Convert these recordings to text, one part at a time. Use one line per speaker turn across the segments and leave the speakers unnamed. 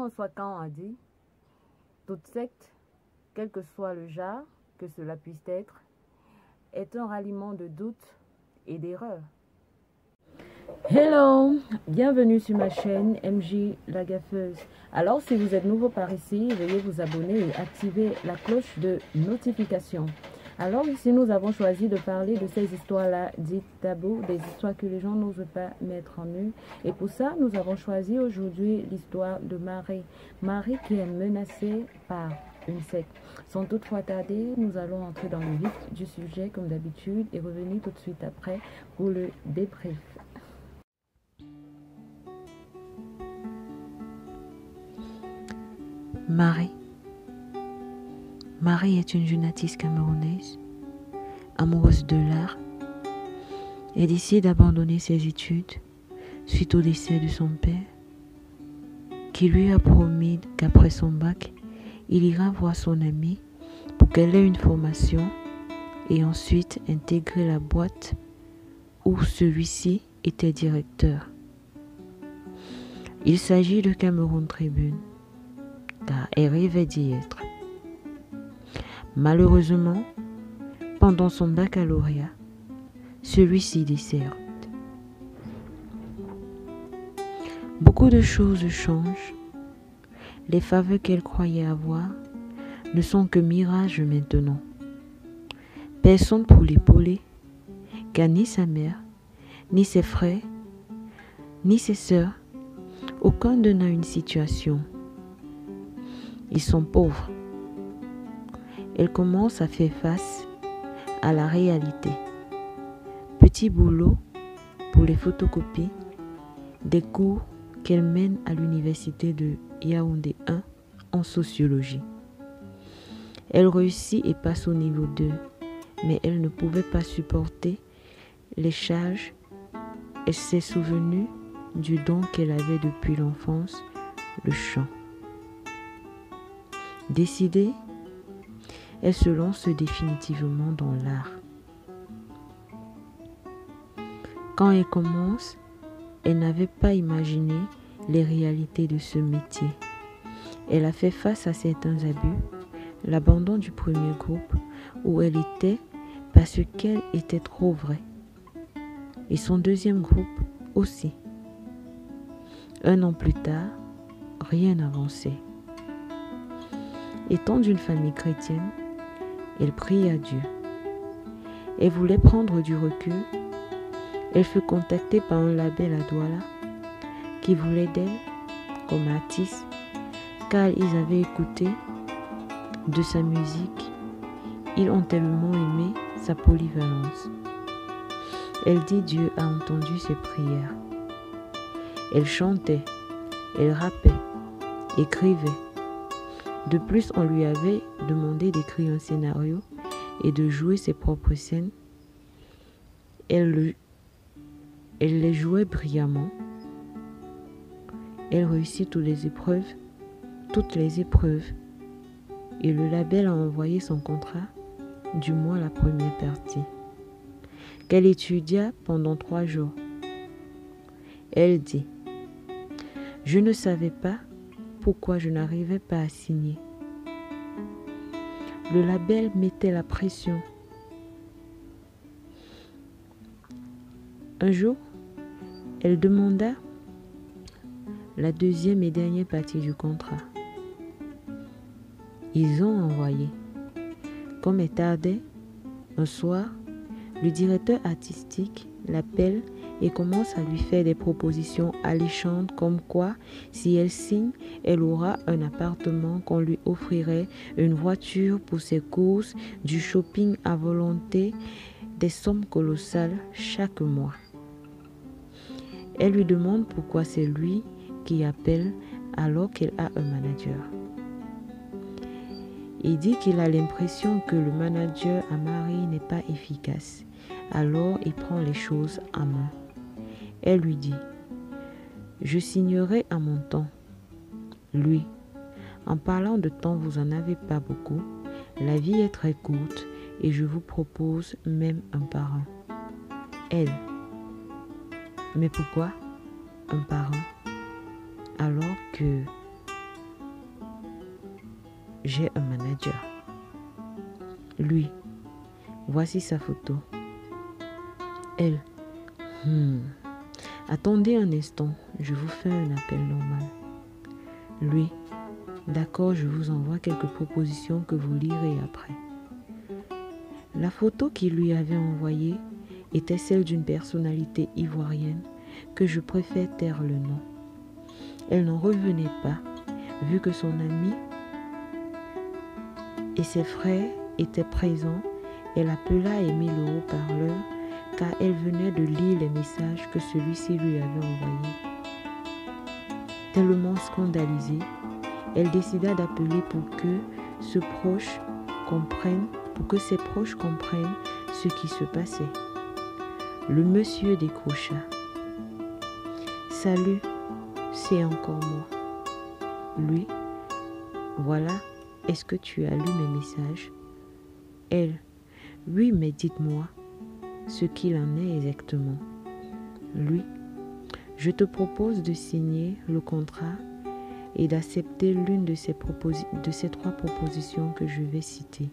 François Caen a dit, toute secte, quel que soit le genre que cela puisse être, est un ralliement de doutes et d'erreurs. Hello, bienvenue sur ma chaîne MJ la Gaffeuse. Alors si vous êtes nouveau par ici, veuillez vous abonner et activer la cloche de notification. Alors ici nous avons choisi de parler de ces histoires-là dites tabous, des histoires que les gens n'osent pas mettre en nu. Et pour ça, nous avons choisi aujourd'hui l'histoire de Marie. Marie qui est menacée par une secte. Sans toutefois tarder, nous allons entrer dans le vif du sujet comme d'habitude et revenir tout de suite après pour le débrief.
Marie. Marie est une jeune artiste camerounaise, amoureuse de l'art. Elle décide d'abandonner ses études suite au décès de son père, qui lui a promis qu'après son bac, il ira voir son ami pour qu'elle ait une formation et ensuite intégrer la boîte où celui-ci était directeur. Il s'agit de Cameroun Tribune, car elle rêvait d'y être. Malheureusement, pendant son baccalauréat, celui-ci décède. Beaucoup de choses changent. Les faveurs qu'elle croyait avoir ne sont que mirages maintenant. Personne pour l'épauler, car ni sa mère, ni ses frères, ni ses sœurs, aucun d'eux n'a une situation. Ils sont pauvres. Elle commence à faire face à la réalité. Petit boulot pour les photocopies, des cours qu'elle mène à l'université de Yaoundé 1 en sociologie. Elle réussit et passe au niveau 2, mais elle ne pouvait pas supporter les charges. Elle s'est souvenue du don qu'elle avait depuis l'enfance, le chant. Décidée, elle se lance définitivement dans l'art. Quand elle commence, elle n'avait pas imaginé les réalités de ce métier. Elle a fait face à certains abus, l'abandon du premier groupe où elle était parce qu'elle était trop vraie, et son deuxième groupe aussi. 1 an plus tard, rien n'avançait. Étant d'une famille chrétienne, elle prie à Dieu. Elle voulait prendre du recul. Elle fut contactée par un label à Douala qui voulait d'elle comme artiste car ils avaient écouté de sa musique. Ils ont tellement aimé sa polyvalence. Elle dit Dieu a entendu ses prières. Elle chantait, elle rappait, écrivait. De plus, on lui avait demandé d'écrire un scénario et de jouer ses propres scènes. Elle les jouait brillamment. Elle réussit toutes les épreuves. Et le label a envoyé son contrat, du moins la première partie, qu'elle étudia pendant 3 jours. Elle dit, je ne savais pas pourquoi je n'arrivais pas à signer. Le label mettait la pression. Un jour, elle demanda la deuxième et dernière partie du contrat. Ils ont envoyé. Comme elle tardait, un soir, le directeur artistique l'appelle et commence à lui faire des propositions alléchantes comme quoi, si elle signe, elle aura un appartement qu'on lui offrirait, une voiture pour ses courses, du shopping à volonté, des sommes colossales chaque mois. Elle lui demande pourquoi c'est lui qui appelle alors qu'elle a un manager. Il dit qu'il a l'impression que le manager à Marie n'est pas efficace. Alors il prend les choses en main. Elle lui dit, je signerai à mon temps. Lui, en parlant de temps, vous en avez pas beaucoup. La vie est très courte et je vous propose même un par un. Elle, mais pourquoi un par un? Alors que j'ai un manager. Lui, voici sa photo. Elle, attendez un instant, je vous fais un appel normal. Lui, d'accord, je vous envoie quelques propositions que vous lirez après. La photo qu'il lui avait envoyée était celle d'une personnalité ivoirienne que je préfère taire le nom. Elle n'en revenait pas, vu que son ami et ses frères étaient présents. Elle appela Aimé le haut-parleur car elle venait de lire les messages que celui-ci lui avait envoyés. Tellement scandalisée, elle décida d'appeler pour que ses proches comprennent ce qui se passait. Le monsieur décrocha. « Salut, c'est encore moi. » Lui, « Voilà, est-ce que tu as lu mes messages? » Elle, « Oui, mais dites-moi ce qu'il en est exactement. » Lui, « Je te propose de signer le contrat et d'accepter l'une de ces 3 propositions que je vais citer.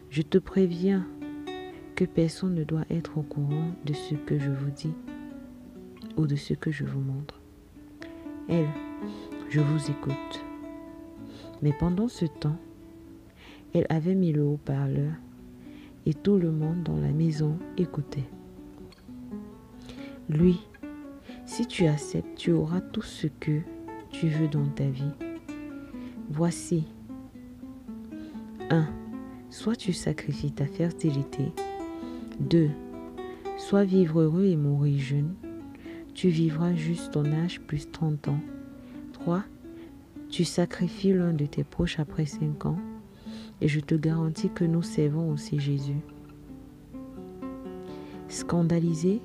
Je te préviens que personne ne doit être au courant de ce que je vous dis ou de ce que je vous montre. Elle, je vous écoute. Mais pendant ce temps, elle avait mis le haut-parleur et tout le monde dans la maison écoutait. Lui, si tu acceptes, tu auras tout ce que tu veux dans ta vie. Voici. 1. Soit tu sacrifies ta fertilité. 2. Soit vivre heureux et mourir jeune. Tu vivras juste ton âge plus 30 ans. 3. Tu sacrifies l'un de tes proches après 5 ans. Et je te garantis que nous servons aussi Jésus. Scandalisée,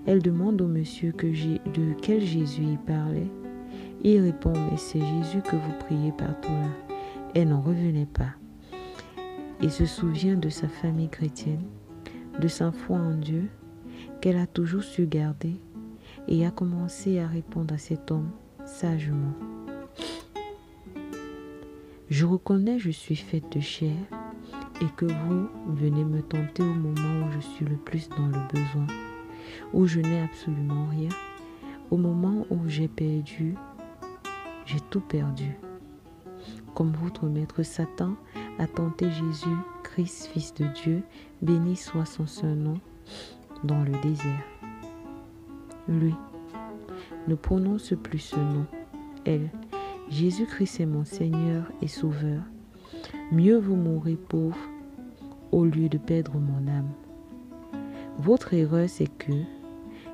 elle demande au monsieur de quel Jésus il parlait. Il répond, mais c'est Jésus que vous priez partout là. Elle n'en revenait pas. Et se souvient de sa famille chrétienne, de sa foi en Dieu, qu'elle a toujours su garder, et a commencé à répondre à cet homme sagement. Je reconnais, je suis faite de chair, et que vous venez me tenter au moment où je suis le plus dans le besoin, où je n'ai absolument rien, au moment où j'ai tout perdu. Comme votre maître Satan a tenté Jésus, Christ, Fils de Dieu, béni soit son saint nom, dans le désert. Lui, ne prononce plus ce nom. Elle, Jésus-Christ est mon Seigneur et Sauveur. Mieux vaut mourir pauvre au lieu de perdre mon âme. Votre erreur, c'est que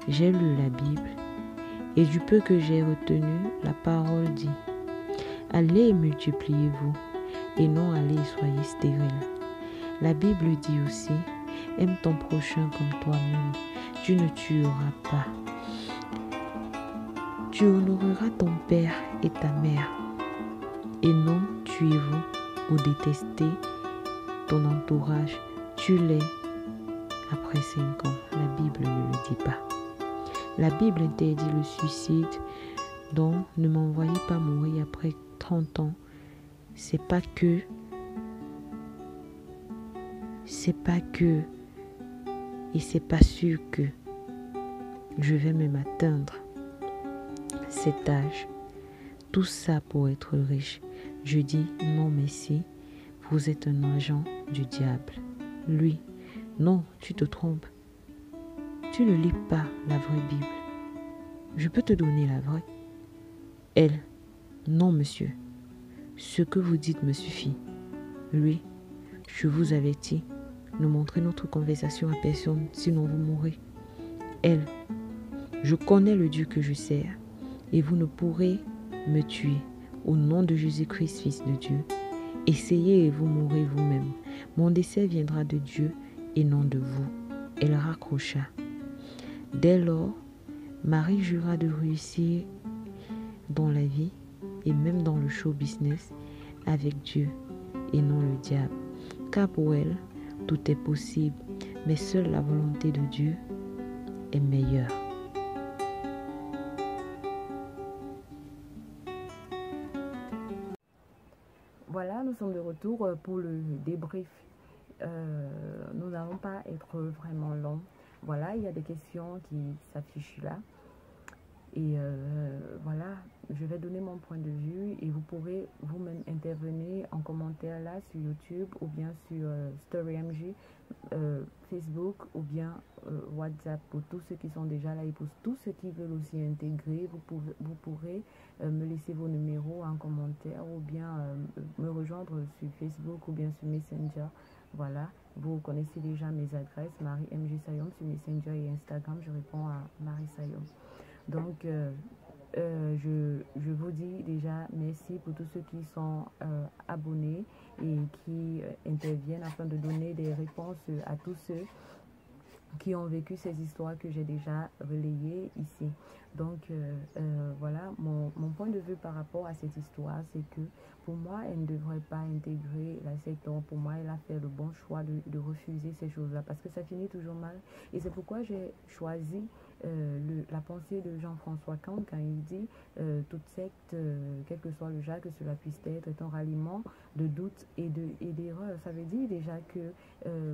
j'ai lu la Bible et du peu que j'ai retenu, la parole dit: allez et multipliez-vous, et non allez et soyez stériles. La Bible dit aussi: aime ton prochain comme toi-même. Tu ne tueras pas. Tu honoreras ton père et ta mère. Et non tuez-vous ou détestez ton entourage. Tue-les après 5 ans. La Bible ne le dit pas. La Bible interdit le suicide, donc ne m'envoyez pas mourir après 30 ans. C'est pas que et c'est pas sûr que je vais même atteindre cet âge. Tout ça pour être riche. Je dis non merci, vous êtes un agent du diable. Lui, non, tu te trompes. Tu ne lis pas la vraie Bible. Je peux te donner la vraie. Elle, non monsieur, ce que vous dites me suffit. Lui, je vous avertis, ne montrez notre conversation à personne, sinon vous mourrez. Elle, je connais le Dieu que je sers, et vous ne pourrez me tuer. Au nom de Jésus-Christ, Fils de Dieu, essayez et vous mourrez vous-même. Mon décès viendra de Dieu et non de vous. Elle raccrocha. Dès lors, Marie jura de réussir dans la vie et même dans le show business avec Dieu et non le diable. Car pour elle, tout est possible, mais seule la volonté de Dieu est meilleure.
Voilà, nous sommes de retour pour le débrief. Nous n'allons pas être vraiment longs. Voilà, il y a des questions qui s'affichent là. Et voilà, je vais donner mon point de vue et vous pourrez vous-même intervenir en commentaire là sur YouTube ou bien sur StoryMG, Facebook ou bien WhatsApp pour tous ceux qui sont déjà là et pour tous ceux qui veulent aussi intégrer. Vous pourrez me laisser vos numéros en commentaire ou bien me rejoindre sur Facebook ou bien sur Messenger. Voilà, vous connaissez déjà mes adresses, Marie MG Sayom sur Messenger et Instagram, je réponds à Marie Sayom. Donc, je vous dis déjà merci pour tous ceux qui sont abonnés et qui interviennent afin de donner des réponses à tous ceux qui ont vécu ces histoires que j'ai déjà relayées ici. Donc, voilà, mon point de vue par rapport à cette histoire, c'est que pour moi, elle ne devrait pas intégrer la secte. Pour moi, elle a fait le bon choix de refuser ces choses-là parce que ça finit toujours mal. Et c'est pourquoi j'ai choisi la pensée de Jean-François Kant quand il dit toute secte, quel que soit le genre que cela puisse être, est un ralliement de doute et d'erreur. Ça veut dire déjà que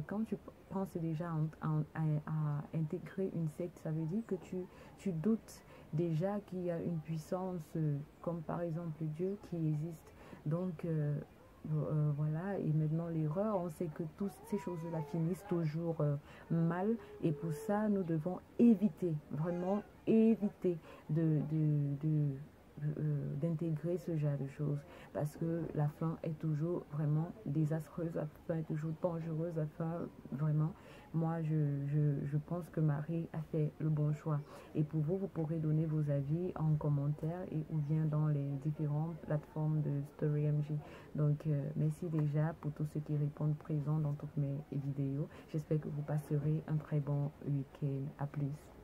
quand tu penses déjà à intégrer une secte, ça veut dire que tu doutes déjà qu'il y a une puissance comme par exemple Dieu qui existe. Donc voilà, et maintenant l'erreur, on sait que toutes ces choses-là finissent toujours mal et pour ça nous devons éviter, vraiment éviter d'intégrer ce genre de choses parce que la fin est toujours vraiment désastreuse, la fin est toujours dangereuse, la fin vraiment, moi je pense que Marie a fait le bon choix et pour vous, vous pourrez donner vos avis en commentaire et ou bien dans les différentes plateformes de StoryMG. Donc merci déjà pour tous ceux qui répondent présents dans toutes mes vidéos. J'espère que vous passerez un très bon week-end. À plus.